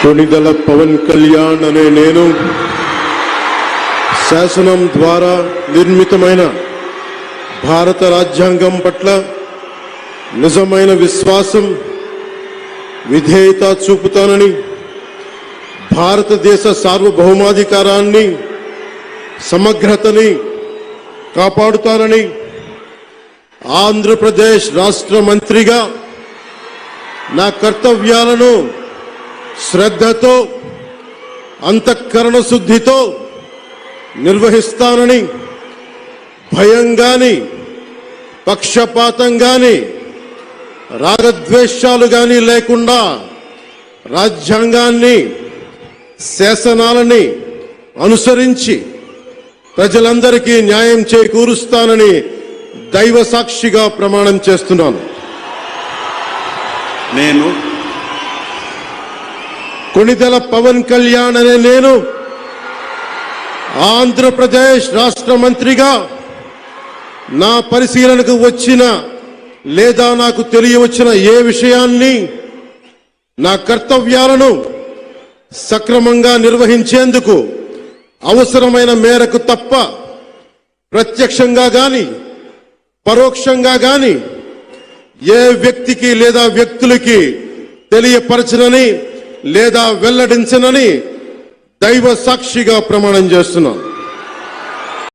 కొణిదెల పవన్ కళ్యాణ్ అనే నేను శాసనం ద్వారా నిర్మితమైన భారత రాజ్యాంగం పట్ల నిజమైన విశ్వాసం విధేయత చూపుతానని, భారతదేశ సార్వభౌమాధికారాన్ని సమగ్రతని కాపాడుతానని, ఆంధ్రప్రదేశ్ రాష్ట్ర మంత్రిగా నా కర్తవ్యాలను శ్రద్ధతో అంతఃకరణ శుద్ధితో నిర్వహిస్తానని, భయం గాని పక్షపాతం గాని రాగద్వేషాలు గాని లేకుండా రాజ్యాంగాన్ని శాసనాలని అనుసరించి ప్రజలందరికీ న్యాయం చేకూరుస్తానని దైవ సాక్షిగా ప్రమాణం చేస్తున్నాను. నేను కొణిదెల పవన్ కళ్యాణ్ అనే నేను ఆంధ్రప్రదేశ్ రాష్ట్ర మంత్రిగా నా పరిశీలనకు వచ్చిన లేదా నాకు తెలియవచ్చిన ఏ విషయాన్ని నా కర్తవ్యాలను సక్రమంగా నిర్వహించేందుకు అవసరమైన మేరకు తప్ప ప్రత్యక్షంగా గాని పరోక్షంగా గాని ఏ వ్యక్తికి లేదా వ్యక్తులకి తెలియపరచనని లేదా వెల్లడించనని దైవ సాక్షిగా ప్రమాణం చేస్తున్నాను.